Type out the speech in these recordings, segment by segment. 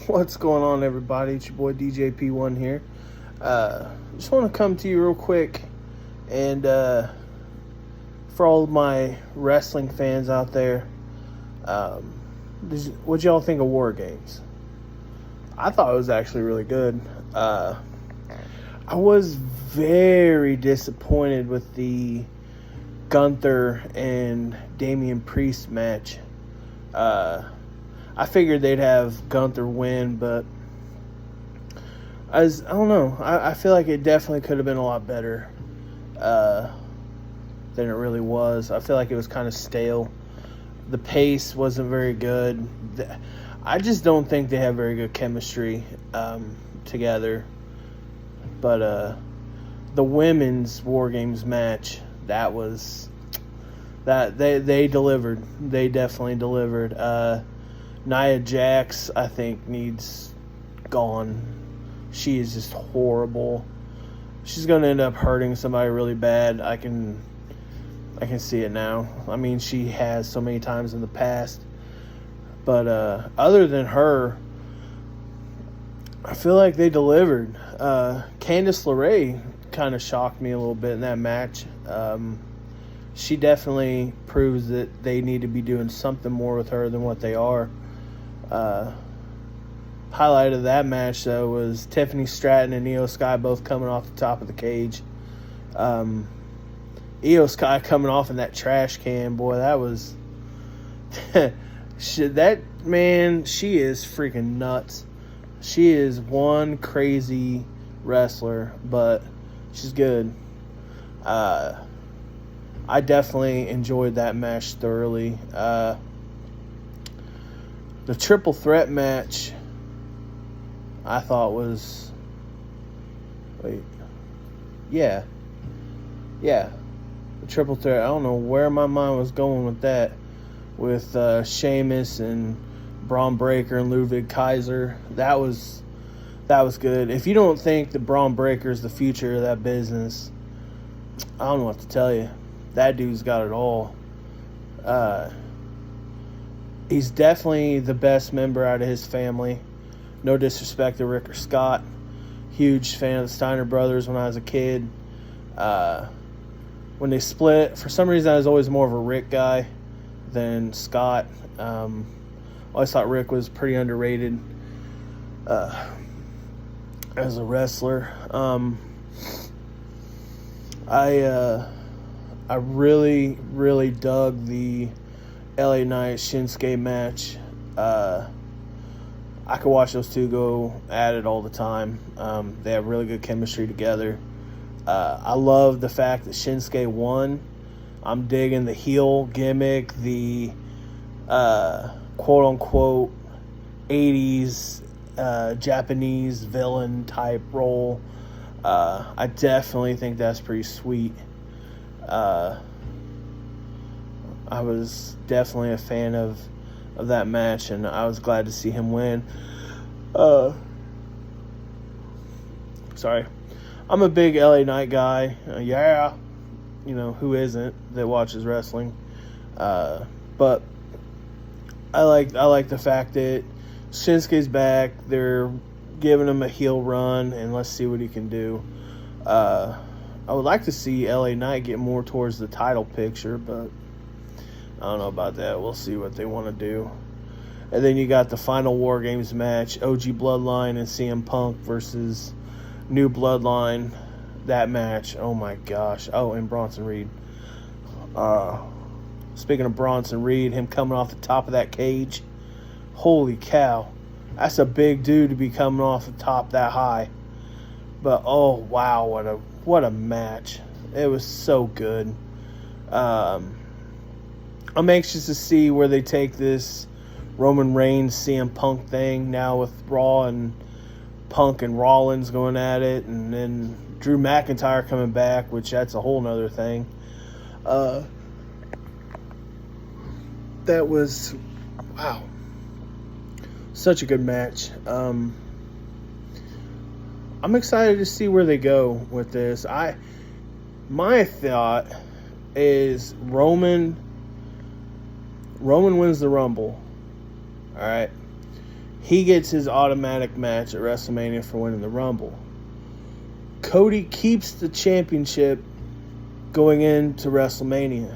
What's going on, everybody? It's your boy DJP1 here. Just want to come to you real quick and for all of my wrestling fans out there, what y'all think of War Games? I thought it was actually really good. I was very disappointed with the Gunther and Damian Priest match. I figured they'd have Gunther win, but I don't know. I feel like it definitely could have been a lot better than it really was. I feel like it was kind of stale. The pace wasn't very good. I just don't think they have very good chemistry together. But the women's War Games match, that they delivered. They definitely delivered. Nia Jax, I think, needs gone. She is just horrible. She's going to end up hurting somebody really bad. I can see it now. I mean, she has so many times in the past. But other than her, I feel like they delivered. Candice LeRae kind of shocked me a little bit in that match. She definitely proves that they need to be doing something more with her than what they are. Highlight of that match, though, was Tiffany Stratton and Io Sky both coming off the top of the cage. Io Sky coming off in that trash can, boy, that was... she is freaking nuts. She is one crazy wrestler, but she's good. I definitely enjoyed that match thoroughly. The triple threat match, I thought was... The triple threat. I don't know where my mind was going with that. With Sheamus and Braun Breaker and Ludwig Kaiser. That was good. If you don't think that Braun Breaker is the future of that business, I don't know what to tell you. That dude's got it all. He's definitely the best member out of his family. No disrespect to Rick or Scott. Huge fan of the Steiner brothers when I was a kid. When they split, for some reason I was always more of a Rick guy than Scott. Always thought Rick was pretty underrated as a wrestler. I really, really dug the LA Knight Shinsuke match. I could watch those two go at it all the time. They have really good chemistry together. I love the fact that Shinsuke won. I'm digging the heel gimmick, the quote-unquote 80s Japanese villain type role. I definitely think that's pretty sweet. I was definitely a fan of that match, and I was glad to see him win. Sorry. I'm a big LA Knight guy. You know, who isn't that watches wrestling? But I like the fact that Shinsuke's back. They're giving him a heel run, and let's see what he can do. I would like to see LA Knight get more towards the title picture, but I don't know about that. We'll see what they want to do. And then you got the final War Games match, OG Bloodline and CM Punk versus New Bloodline. That match, oh my gosh. Oh, and Bronson Reed. Speaking of Bronson Reed, him coming off the top of that cage. Holy cow. That's a big dude to be coming off the top that high. But, oh, wow, what a match. It was so good. I'm anxious to see where they take this Roman Reigns CM Punk thing now with Raw and Punk and Rollins going at it, and then Drew McIntyre coming back, which that's a whole nother thing. That was, wow, such a good match. I'm excited to see where they go with this. My thought is Roman wins the Rumble. All right. he gets his automatic match at WrestleMania for winning the Rumble. Cody keeps the championship going into WrestleMania.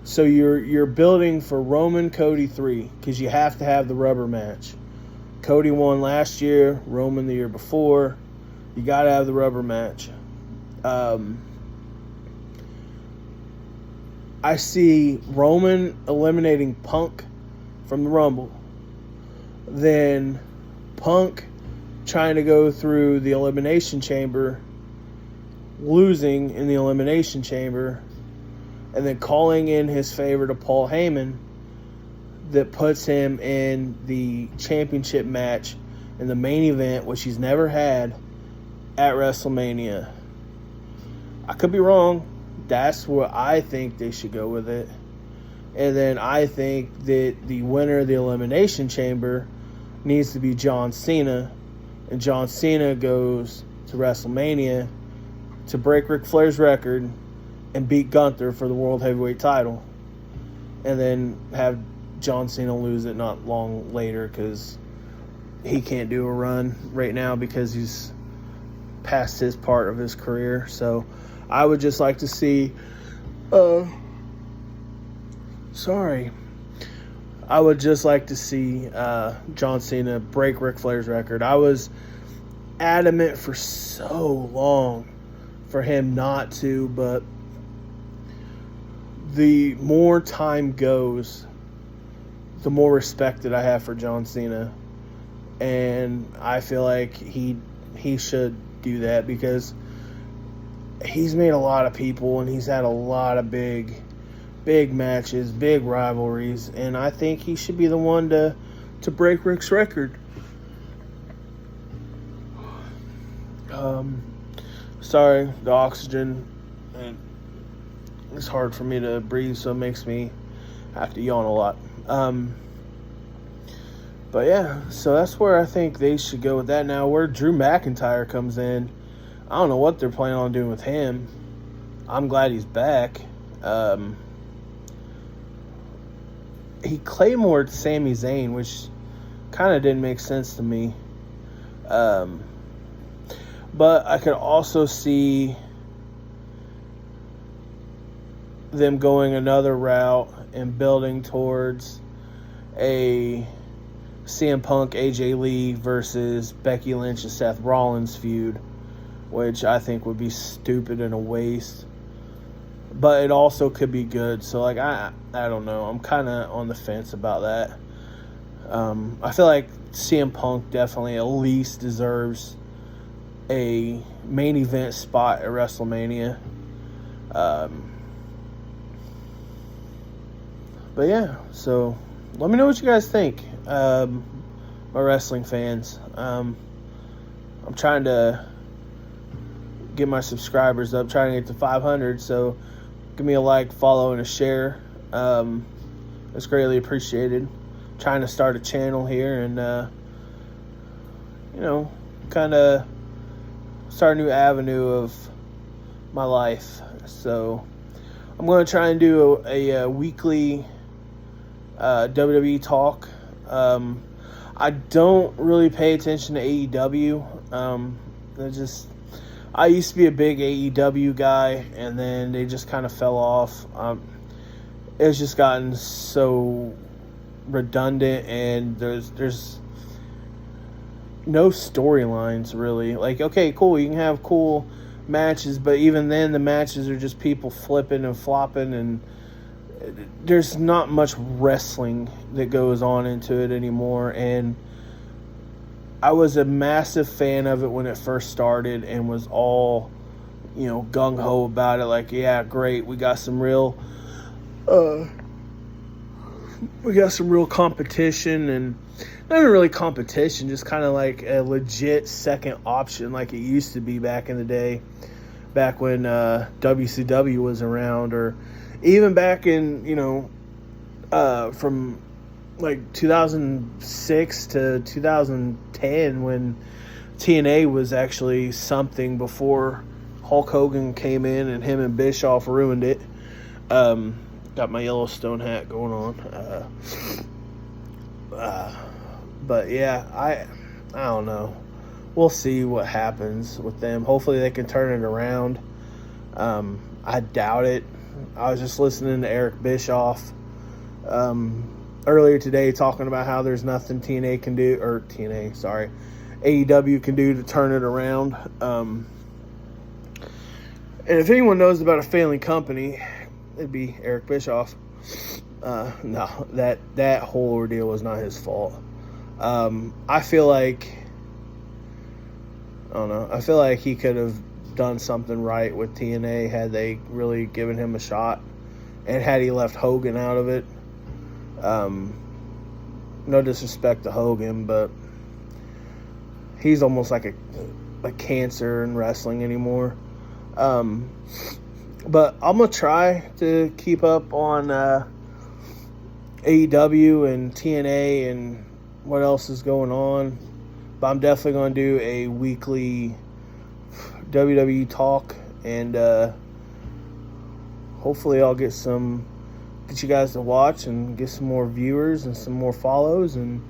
So you're building for Roman Cody 3 because you have to have the rubber match. Cody won last year, Roman the year before. You got to have the rubber match. I see Roman eliminating Punk from the Rumble. Then Punk trying to go through the Elimination Chamber, losing in the Elimination Chamber, and then calling in his favor to Paul Heyman that puts him in the championship match in the main event, which he's never had, at WrestleMania. I could be wrong. That's where I think they should go with it. And then I think that the winner of the Elimination Chamber needs to be John Cena. And John Cena goes to WrestleMania to break Ric Flair's record and beat Gunther for the World Heavyweight title. And then have John Cena lose it not long later because he can't do a run right now because he's past his part of his career. So I would just like to see I would just like to see John Cena break Ric Flair's record. I was adamant for so long for him not to, but the more time goes, the more respect that I have for John Cena. And I feel like he should do that because he's made a lot of people and he's had a lot of big matches, big rivalries, and I think he should be the one to break Ric's record. Sorry, the oxygen, and it's hard for me to breathe, so it makes me have to yawn a lot. But yeah, so that's where I think they should go with that. Now, where Drew McIntyre comes in, I don't know what they're planning on doing with him. I'm glad he's back. He claymored Sami Zayn, which kind of didn't make sense to me. But I could also see them going another route and building towards a CM Punk, AJ Lee versus Becky Lynch and Seth Rollins feud, which I think would be stupid and a waste. But it also could be good. So, like, I don't know. I'm kind of on the fence about that. I feel like CM Punk definitely at least deserves a main event spot at WrestleMania. But yeah, so let me know what you guys think, my wrestling fans. I'm trying to get my subscribers up, trying to get to 500, so give me a like, follow, and a share. It's greatly appreciated. Trying to start a channel here and, kind of start a new avenue of my life. So I'm going to try and do a weekly WWE talk. I don't really pay attention to AEW. I used to be a big AEW guy, and then they just kind of fell off. It's just gotten so redundant, and there's no storylines really. Like, okay, cool, you can have cool matches, but even then the matches are just people flipping and flopping, and there's not much wrestling that goes on into it anymore. And I was a massive fan of it when it first started and was all, gung-ho about it. Like, yeah, great, we got some real competition, and not even really competition, just kind of like a legit second option like it used to be back in the day, back when WCW was around, or even back in, from like 2006 to 2010 when TNA was actually something before Hulk Hogan came in and him and Bischoff ruined it. Got my Yellowstone hat going on. But yeah, I don't know. We'll see what happens with them. Hopefully they can turn it around. I doubt it. I was just listening to Eric Bischoff earlier today talking about how there's nothing AEW can do to turn it around. And if anyone knows about a failing company, it'd be Eric Bischoff. No, that whole ordeal was not his fault. I feel like he could have done something right with TNA had they really given him a shot, and had he left Hogan out of it. No disrespect to Hogan, but he's almost like a cancer in wrestling anymore. But I'm going to try to keep up on AEW and TNA and what else is going on. But I'm definitely going to do a weekly WWE talk, and hopefully I'll get you guys to watch and get some more viewers and some more follows, and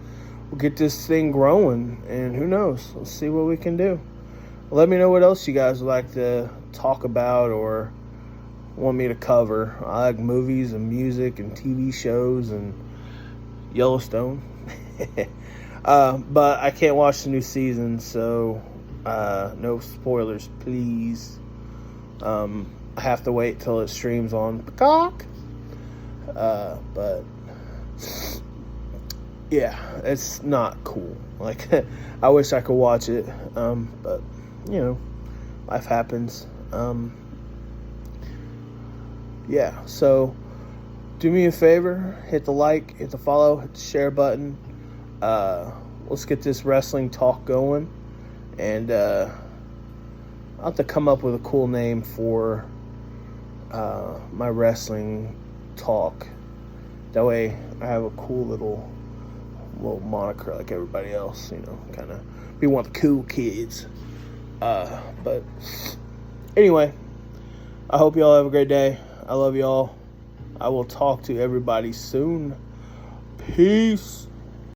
we'll get this thing growing, and who knows, let's see what we can do. Let me know what else you guys would like to talk about or want me to cover. I like movies and music and TV shows and Yellowstone. But I can't watch the new season, so no spoilers, please. I have to wait till it streams on Peacock. But yeah, it's not cool. Like, I wish I could watch it, but life happens. Yeah, so do me a favor, hit the like, hit the follow, hit the share button. Let's get this wrestling talk going, and I'll have to come up with a cool name for my wrestling talk. That way I have a cool little moniker like everybody else, kind of be one of the cool kids. But anyway, I hope y'all have a great day. I love y'all. I will talk to everybody soon. Peace.